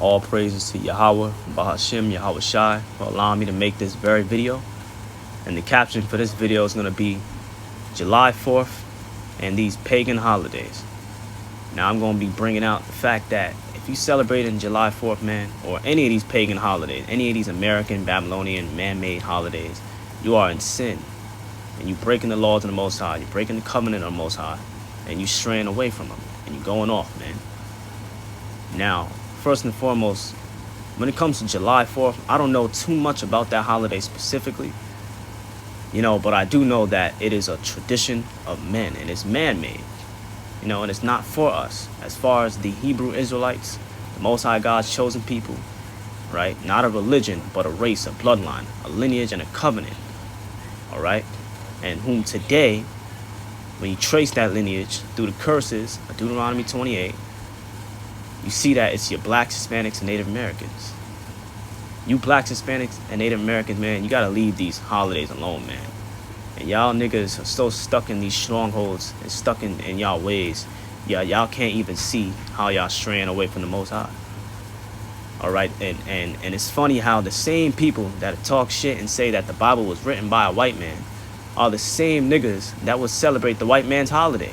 All praises to YAHAWAH BAHASHEM YAHAWASHI for allowing me to make this very video. And the caption for this video is going to be July 4th and these pagan holidays. Now I'm going to be bringing out the fact that if you celebrate in July 4th, man, or any of these pagan holidays, any of these American, Babylonian, man-made holidays, you are in sin. And you're breaking the laws of the Most High. You're breaking the covenant of the Most High. And you're straying away from them. And you're going off, man. Now, first and foremost, when it comes to July 4th, I don't know too much about that holiday specifically. But I do know that it is a tradition of men. And it's man-made. And it's not for us. As far as the Hebrew Israelites, the Most High God's chosen people, right? Not a religion, but a race, a bloodline, a lineage, and a covenant, all right? And whom today, when you trace that lineage through the curses of Deuteronomy 28, you see that it's your blacks, Hispanics, and Native Americans. You blacks, Hispanics, and Native Americans, man, you got to leave these holidays alone, man. And y'all niggas are so stuck in these strongholds and stuck in y'all ways. Y'all can't even see how y'all straying away from the Most High. All right, and it's funny how the same people that talk shit and say that the Bible was written by a white man are the same niggas that would celebrate the white man's holiday.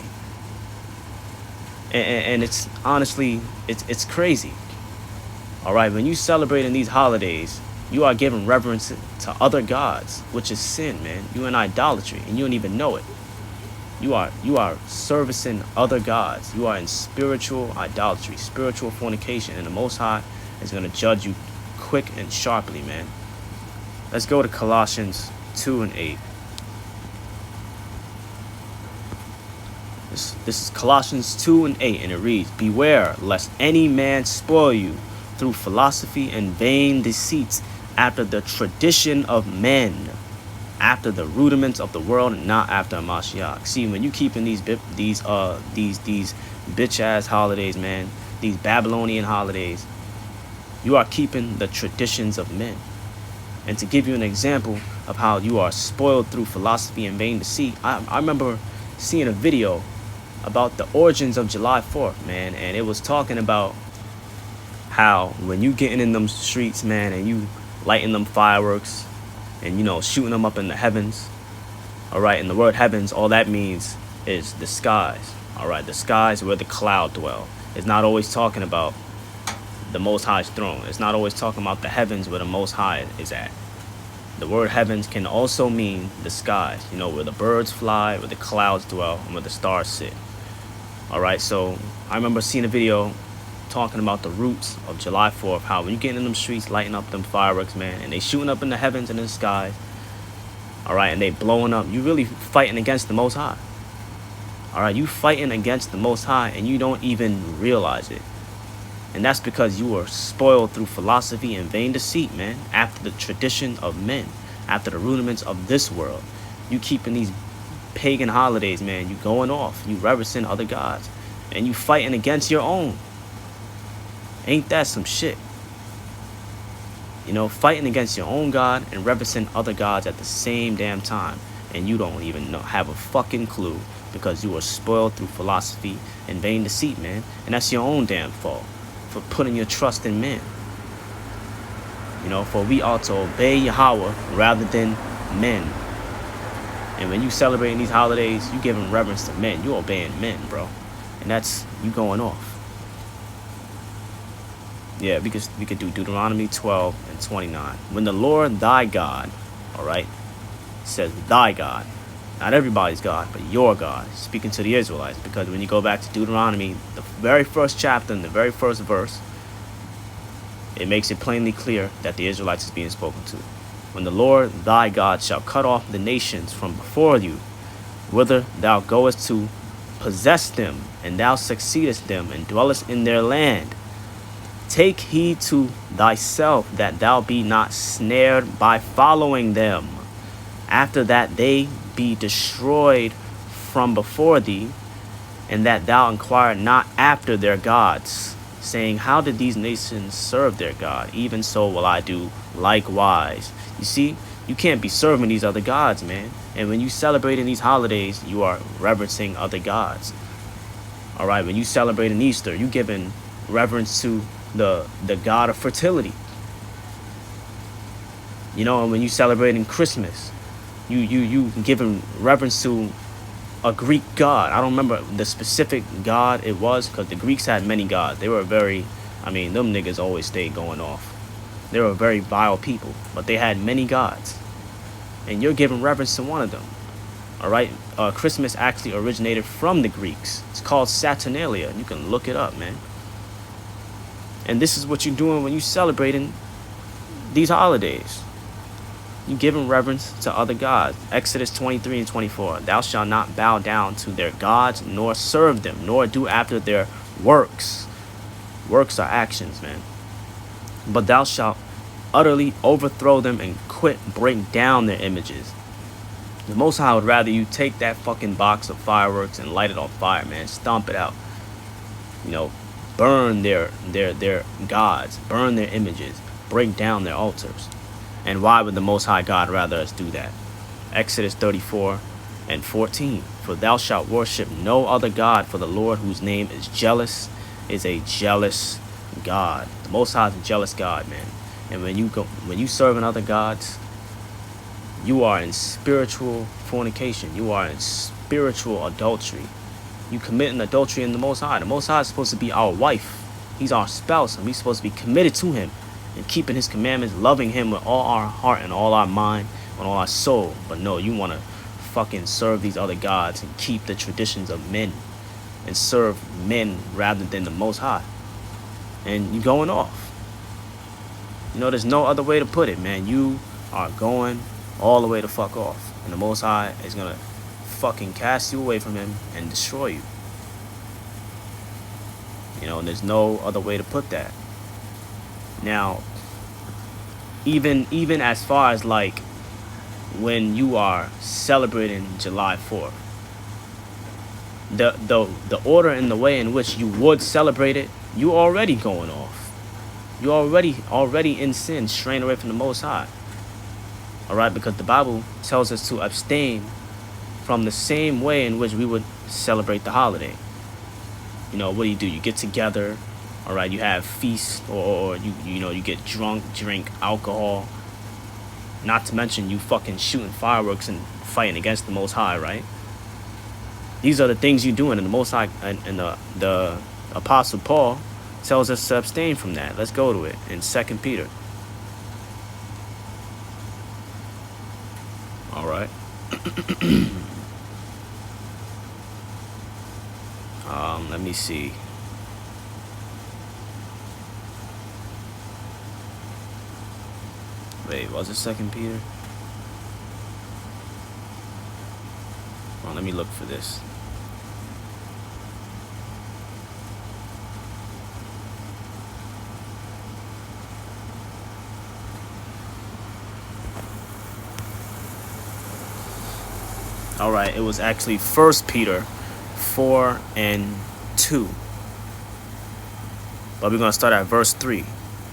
And it's honestly, it's crazy. All right, when you celebrating these holidays, you are giving reverence to other gods, which is sin, man. You're in idolatry, and you don't even know it. You are servicing other gods. You are in spiritual idolatry, spiritual fornication, and the Most High is going to judge you quick and sharply, man. Let's go to Colossians 2 and 8. This is Colossians 2 and 8, and it reads, "Beware lest any man spoil you through philosophy and vain deceits, after the tradition of men, after the rudiments of the world, and not after a Mashiach." See, when you keeping these bitch ass holidays, man, these Babylonian holidays, you are keeping the traditions of men. And to give you an example of how you are spoiled through philosophy and vain deceit, I remember seeing a video about the origins of July 4th, man, and it was talking about how when you getting in them streets, man, and you lighting them fireworks and shooting them up in the heavens, all right, and the word heavens, all that means is the skies, all right, the skies where the cloud dwell. It's not always talking about the Most High's throne. It's not always talking about the heavens where the Most High is at. The word heavens can also mean the skies, where the birds fly, where the clouds dwell, and where the stars sit. All right, so I remember seeing a video talking about the roots of July 4th, how when you get in them streets lighting up them fireworks, man, and they shooting up in the heavens and in the skies, all right, and they blowing up, you really fighting against the Most High. All right, you fighting against the Most High and you don't even realize it. And that's because you were spoiled through philosophy and vain deceit, man, after the tradition of men, after the rudiments of this world. You keeping these pagan holidays, man, you going off, you reverencing other gods, and you fighting against your own. Ain't that some shit? Fighting against your own God and reverencing other gods at the same damn time. And you don't even have a fucking clue because you were spoiled through philosophy and vain deceit, man. And that's your own damn fault for putting your trust in men. For we ought to obey Yahweh rather than men. And when you celebrating these holidays, you giving reverence to men. You obeying men, bro. And that's you going off. Yeah, we could do Deuteronomy 12 and 29. When the Lord thy God, all right, says thy God, not everybody's God, but your God, speaking to the Israelites. Because when you go back to Deuteronomy, the very first chapter and the very first verse, it makes it plainly clear that the Israelites is being spoken to. When the Lord thy God shall cut off the nations from before you, whither thou goest to possess them, and thou succeedest them, and dwellest in their land, take heed to thyself that thou be not snared by following them, after that they be destroyed from before thee, and that thou inquire not after their gods, saying, how did these nations serve their God? Even so will I do likewise. You see, you can't be serving these other gods, man. And when you celebrating these holidays, you are reverencing other gods. All right, when you celebrating Easter, you giving reverence to the god of fertility. You know, and when you celebrating Christmas, you giving reverence to a Greek god. I don't remember the specific god it was, because the Greeks had many gods. They were very, I mean, them niggas always stayed going off. They were very vile people, but they had many gods, and you're giving reverence to one of them. All right, Christmas actually originated from the Greeks. It's called Saturnalia. You can look it up, man. And this is what you're doing when you're celebrating these holidays. You giving reverence to other gods. Exodus 23 and 24. Thou shalt not bow down to their gods, nor serve them, nor do after their works. Works are actions, man. But thou shalt utterly overthrow them and break down their images. The Most High would rather you take that fucking box of fireworks and light it on fire, man. Stomp it out. You know, burn their gods, burn their images, break down their altars. And why would the Most High God rather us do that? Exodus 34 and 14. For thou shalt worship no other God, for the Lord, whose name is jealous, is a jealous God. The Most High is a jealous God, man. And when you serving other gods, you are in spiritual fornication. You are in spiritual adultery. You committing adultery in the Most High. The Most High is supposed to be our wife. He's our spouse, and we're supposed to be committed to him and keeping his commandments, loving him with all our heart and all our mind and all our soul. But no, you want to fucking serve these other gods and keep the traditions of men and serve men rather than the Most High. And you going off. You know, there's no other way to put it, man. You are going all the way to fuck off. And the Most High is going to fucking cast you away from him and destroy you. You know, and there's no other way to put that. Now, even as far as like when you are celebrating July 4th, the order and the way in which you would celebrate it, you already going off. You already in sin, straying away from the Most High. All right, because the Bible tells us to abstain from the same way in which we would celebrate the holiday. You know, what do? You get together, all right, you have feasts, or you get drunk, drink alcohol. Not to mention you fucking shooting fireworks and fighting against the Most High, right? These are the things you're doing, and the Most High and the Apostle Paul tells us to abstain from that. Let's go to it in 2 Peter. All right. Let me see. Wait, was it 2 Peter? Oh, let me look for this. All right, it was actually 1 Peter 4 and 2. But we're going to start at verse 3.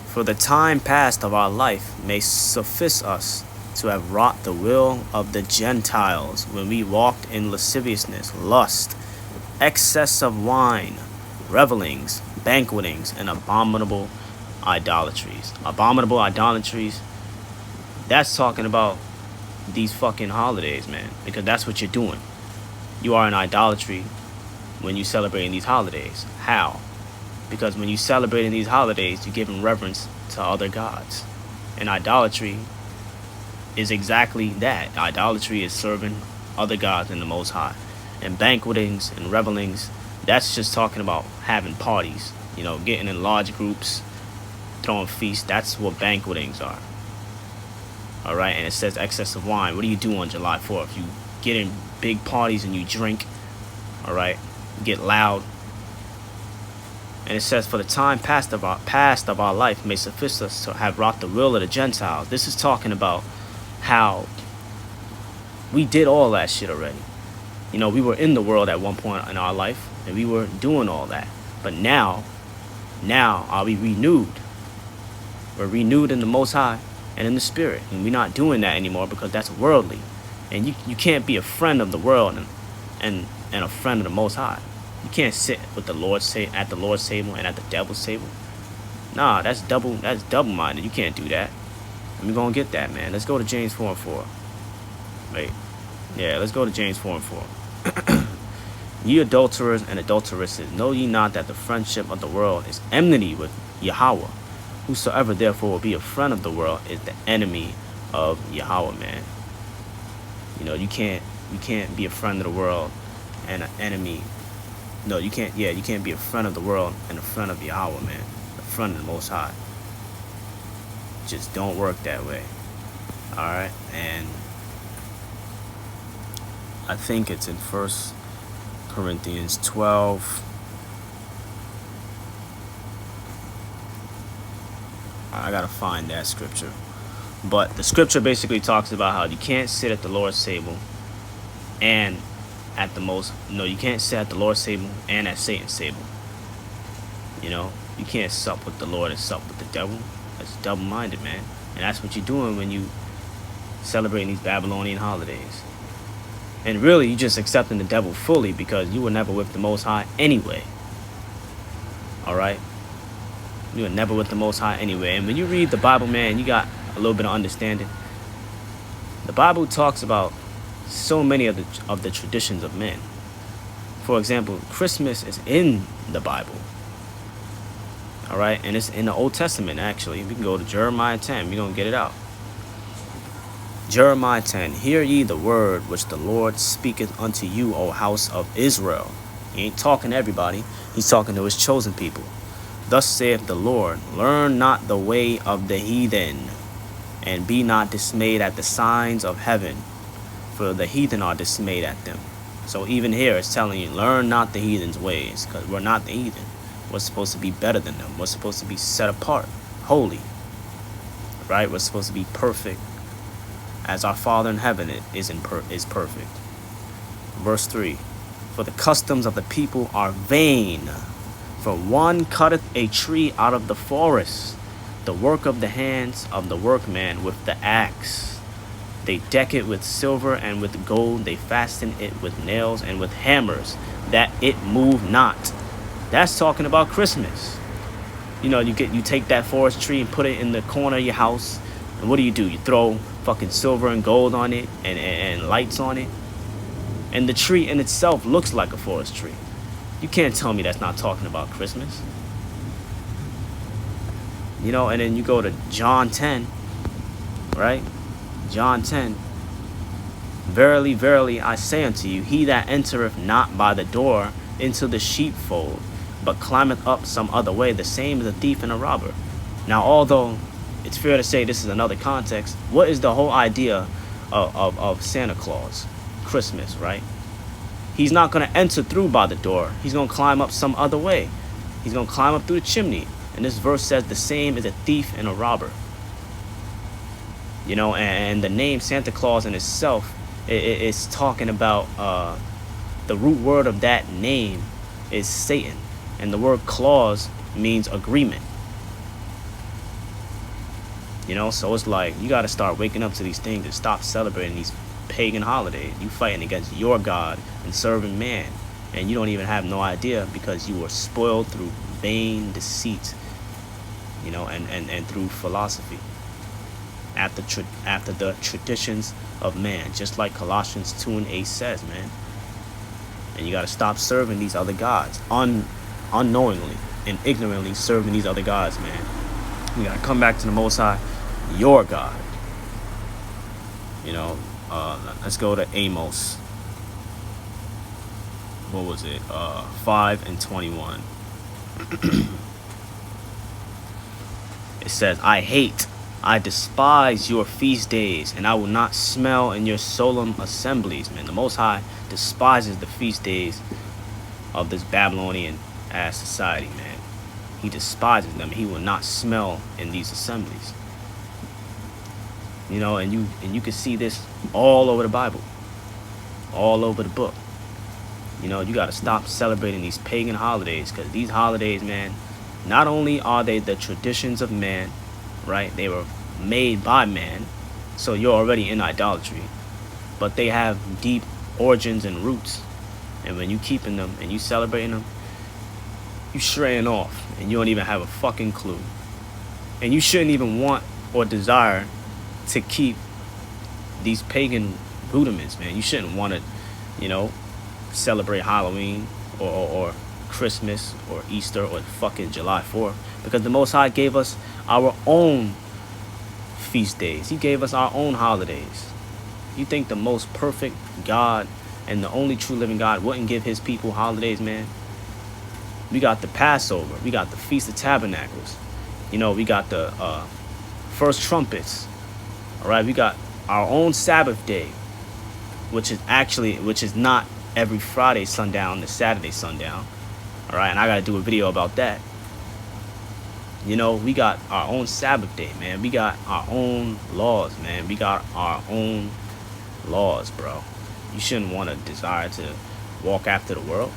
For the time past of our life may suffice us to have wrought the will of the Gentiles when we walked in lasciviousness, lust, excess of wine, revelings, banquetings, and abominable idolatries. Abominable idolatries, that's talking about these fucking holidays, man, because that's what you're doing. You are in idolatry when you celebrating these holidays. How? Because when you celebrating these holidays, you're giving reverence to other gods. And idolatry is exactly that. Idolatry is serving other gods than the Most High. And banquetings and revelings, that's just talking about having parties, you know, getting in large groups, throwing feasts. That's what banquetings are. All right, and it says excess of wine. What do you do on July 4th? You get in big parties and you drink. All right, get loud. And it says, for the time past of our life may suffice us to have wrought the will of the Gentiles. This is talking about how we did all that shit already. You know, we were in the world at one point in our life, and we were doing all that. But now are we renewed? We're renewed in the Most High and in the Spirit. And we're not doing that anymore because that's worldly. And you can't be a friend of the world and a friend of the Most High. You can't sit with the Lord's at the Lord's table and at the devil's table. Nah, that's double-minded. You can't do that. And we're gonna get that, man. Let's go to James 4:4. Wait. Yeah, let's go to James 4:4. Ye adulterers and adulteresses, know ye not that the friendship of the world is enmity with Yahawah? Whosoever therefore will be a friend of the world is the enemy of Yahawah, man. You know, you can't be a friend of the world and an enemy. No, you can't be a friend of the world and a friend of Yahawah, man. A friend of the Most High. Just don't work that way. Alright, and I think it's in 1 Corinthians 12. I gotta find that scripture. But the scripture basically talks about how you can't sit at the Lord's table and you can't sit at the Lord's table and at Satan's table. You know, you can't sup with the Lord and sup with the devil. That's double-minded, man. And that's what you're doing when you celebrating these Babylonian holidays. And really, you're just accepting the devil fully because you were never with the Most High anyway. Alright? You were never with the Most High anyway. And when you read the Bible, man, you got a little bit of understanding. The Bible talks about so many of the traditions of men. For example, Christmas is in the Bible. Alright? And it's in the Old Testament, actually. We can go to Jeremiah 10. We're going to get it out. Jeremiah 10, hear ye the word which the Lord speaketh unto you, O house of Israel. He ain't talking to everybody. He's talking to his chosen people. Thus saith the Lord, learn not the way of the heathen, and be not dismayed at the signs of heaven, for the heathen are dismayed at them. So even here it's telling you, learn not the heathen's ways, because we're not the heathen. We're supposed to be better than them. We're supposed to be set apart, holy. Right? We're supposed to be perfect, as our Father in heaven is perfect. Verse 3, for the customs of the people are vain. For one cutteth a tree out of the forest, the work of the hands of the workman with the axe. They deck it with silver and with gold. They fasten it with nails and with hammers, that it move not. That's talking about Christmas. You know, you take that forest tree and put it in the corner of your house. And what do? You throw fucking silver and gold on it and lights on it. And the tree in itself looks like a forest tree. You can't tell me that's not talking about Christmas. You know, and then you go to John 10, right? John 10. Verily, verily, I say unto you, he that entereth not by the door into the sheepfold, but climbeth up some other way, the same is a thief and a robber. Now, although it's fair to say this is another context, what is the whole idea of Santa Claus? Christmas, right? He's not going to enter through by the door. He's going to climb up some other way. He's going to climb up through the chimney. And this verse says the same is a thief and a robber. You know, and the name Santa Claus in itself, it's talking about the root word of that name is Satan. And the word clause means agreement. You know, so it's like you got to start waking up to these things and stop celebrating these pagan holidays. You fighting against your God and serving man, and you don't even have no idea because you were spoiled through vain deceit, you know, and through philosophy after the traditions of man, just like Colossians 2:8 says, man. And you got to stop serving these other gods unknowingly and ignorantly serving these other gods, man. You got to come back to the Most High, your God. You know, let's go to Amos. What was it? 5:21. It says, I despise your feast days, and I will not smell in your solemn assemblies, man. The Most High despises the feast days of this Babylonian ass society, man. He despises them. He will not smell in these assemblies. You know, and you can see this all over the Bible, all over the book. You know, you got to stop celebrating these pagan holidays, because these holidays, man, not only are they the traditions of man, right? They were made by man, so you're already in idolatry, but they have deep origins and roots. And when you keeping them and you celebrating them, you straying off, and you don't even have a fucking clue. And you shouldn't even want or desire to keep these pagan rudiments, man. You shouldn't want to, you know, celebrate Halloween or Christmas or Easter or fucking July 4th, because the Most High gave us our own feast days. He gave us our own holidays. You think the most perfect God and the only true living God wouldn't give his people holidays, man? We got the Passover. We got the Feast of Tabernacles. You know, we got the first trumpets. All right, we got our own Sabbath day, which is not every Friday sundown to Saturday sundown. All right, and I got to do a video about that. You know, we got our own Sabbath day, man. We got our own laws, man. We got our own laws, bro. You shouldn't want to desire to walk after the world.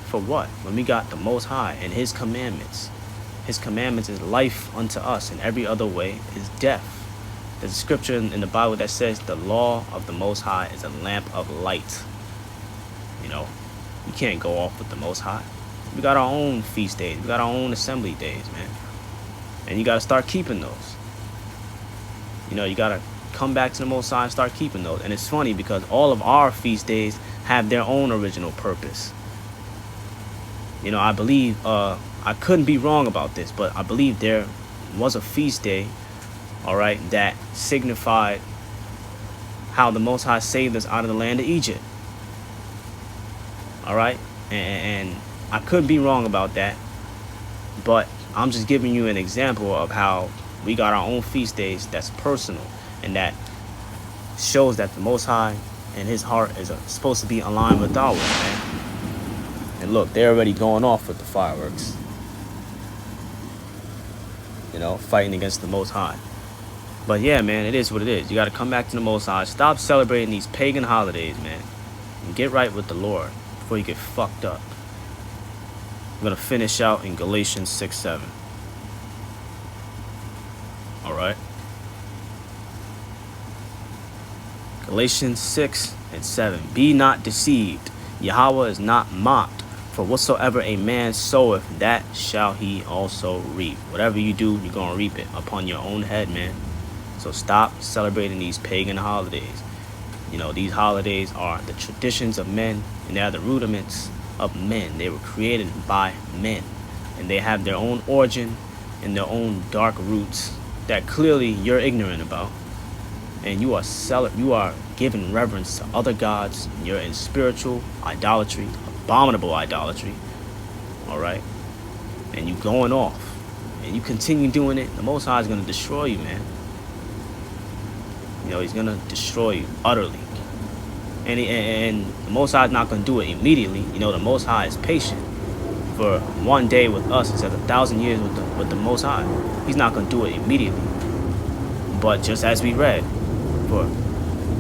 For what? When we got the Most High and his commandments. His commandments is life unto us, and every other way is death. There's a scripture in the Bible that says the law of the Most High is a lamp of light. You know, we can't go off with the Most High. We got our own feast days. We got our own assembly days, man. And you got to start keeping those. You know, you got to come back to the Most High and start keeping those. And it's funny because all of our feast days have their own original purpose. You know, I believe, I couldn't be wrong about this, but I believe there was a feast day, all right, that signified how the Most High saved us out of the land of Egypt. All right, and I could be wrong about that, but I'm just giving you an example of how we got our own feast days that's personal, and that shows that the Most High and his heart is supposed to be aligned with ours, man. And look, they're already going off with the fireworks. You know, fighting against the Most High. But yeah, man, it is what it is. You got to come back to the Most High. Stop celebrating these pagan holidays, man. And get right with the Lord before you get fucked up. I'm going to finish out in Galatians 6:7. All right. Galatians 6:7. Be not deceived. Yahweh is not mocked. For whatsoever a man soweth, that shall he also reap. Whatever you do, you're going to reap it upon your own head, man. So stop celebrating these pagan holidays. You know, these holidays are the traditions of men, and they are the rudiments of men. They were created by men, and they have their own origin and their own dark roots that clearly you're ignorant about. And you are giving reverence to other gods. You're in spiritual idolatry, abominable idolatry. All right, and you going off, and you continue doing it. The Most High is going to destroy you, man. You know, he's going to destroy you utterly. And the Most High is not going to do it immediately. You know, the Most High is patient. For one day with us is as 1,000 years with the Most High. He's not going to do it immediately. But just as we read, for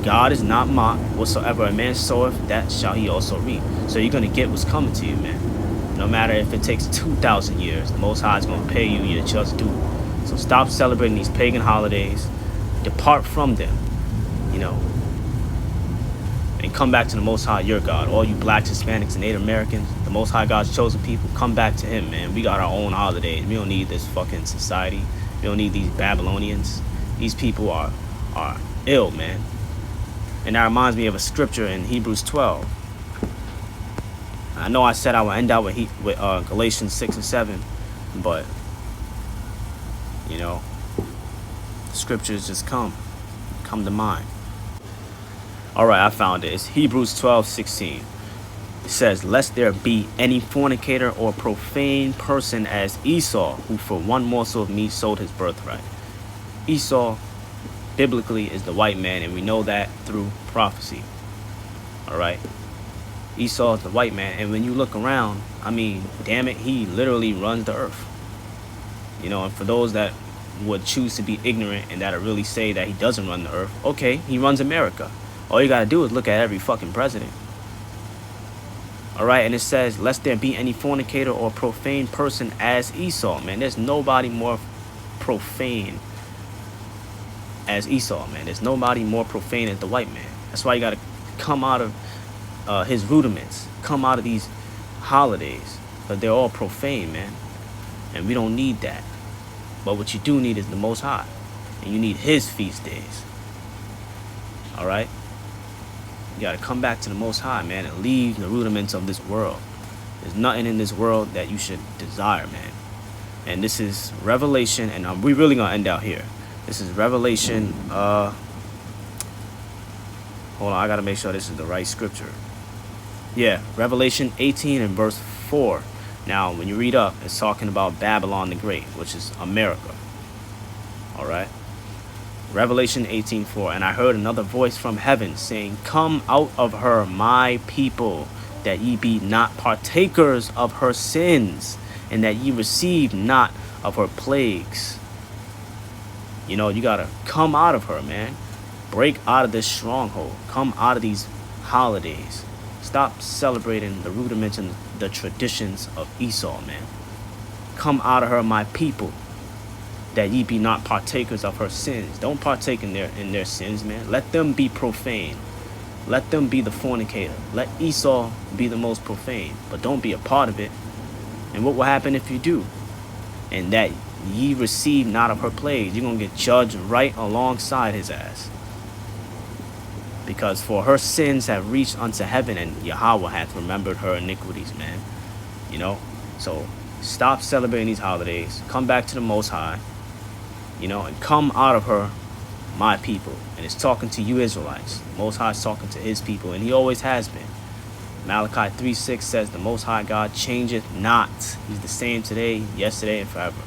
God is not mocked. Whatsoever a man soweth, that shall he also reap. So you're going to get what's coming to you, man. No matter if it takes 2,000 years, the Most High is going to pay you your just due. So stop celebrating these pagan holidays. Depart from them, you know, and come back to the Most High, your God. All you blacks, Hispanics, and Native Americans, the Most High God's chosen people, come back to him, man. We got our own holidays. We don't need this fucking society. We don't need these Babylonians. These people are ill, man. And that reminds me of a scripture in Hebrews 12. I know I said I would end out with Galatians 6:7, but, you know, scriptures just come to mind. All right, I found it. It's Hebrews 12:16. It says, lest there be any fornicator or profane person as Esau, who for one morsel of meat sold his birthright. Esau, biblically, is the white man, and we know that through prophecy. All right. Esau is the white man, and when you look around, I mean, damn it, he literally runs the earth. You know, and for those that would choose to be ignorant and that really say that he doesn't run the earth, okay, he runs America. All you gotta do is look at every fucking president. All right, and it says, lest there be any fornicator or profane person as Esau, man. There's nobody more profane as Esau, man. There's nobody more profane as the white man. That's why you gotta come out of his rudiments, come out of these holidays, because they're all profane, man. And we don't need that. But what you do need is the Most High. And you need his feast days. Alright? You gotta come back to the Most High, man, and leave the rudiments of this world. There's nothing in this world that you should desire, man. And this is Revelation, and we really gonna end out here. This is Revelation, hold on, I gotta make sure this is the right scripture. Yeah, Revelation 18 and verse 4. Now, when you read up, it's talking about Babylon the Great, which is America. Alright? Revelation 18:4. And I heard another voice from heaven saying, come out of her, my people, that ye be not partakers of her sins, and that ye receive not of her plagues. You know, you gotta come out of her, man. Break out of this stronghold. Come out of these holidays. Stop celebrating the rudiments and the traditions of Esau, man. Come out of her, my people, that ye be not partakers of her sins. Don't partake in their sins, man. Let them be profane. Let them be the fornicator. Let Esau be the most profane, but don't be a part of it. And what will happen if you do? And that ye receive not of her plagues. You're going to get judged right alongside his ass. Because for her sins have reached unto heaven, and Yahweh hath remembered her iniquities, man. You know? So stop celebrating these holidays. Come back to the Most High. You know, and come out of her, my people. And it's talking to you Israelites. The Most High is talking to his people, and he always has been. Malachi 3:6 says, the Most High God changeth not. He's the same today, yesterday, and forever.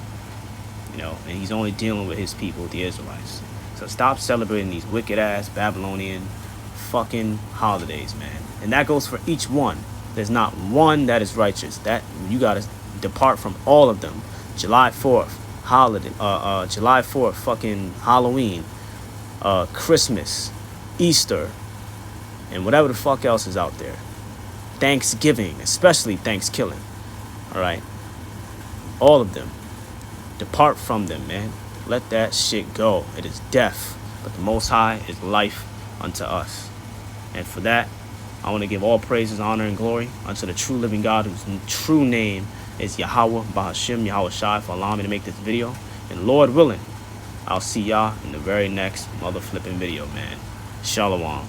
You know, and he's only dealing with his people, the Israelites. So stop celebrating these wicked-ass Babylonian fucking holidays, man. And that goes for each one. There's not one that is righteous. That you gotta depart from all of them. July 4th. Holiday, July 4th, fucking Halloween, Christmas, Easter, and whatever the fuck else is out there. Thanksgiving, especially Thanksgiving. Alright? All of them. Depart from them, man. Let that shit go. It is death. But the Most High is life unto us. And for that, I want to give all praises, honor, and glory unto the true living God, whose true name is YAHAWAH BAHASHEM YAHAWASHI, for allowing me to make this video. And Lord willing, I'll see y'all in the very next mother flipping video, man. Shalom.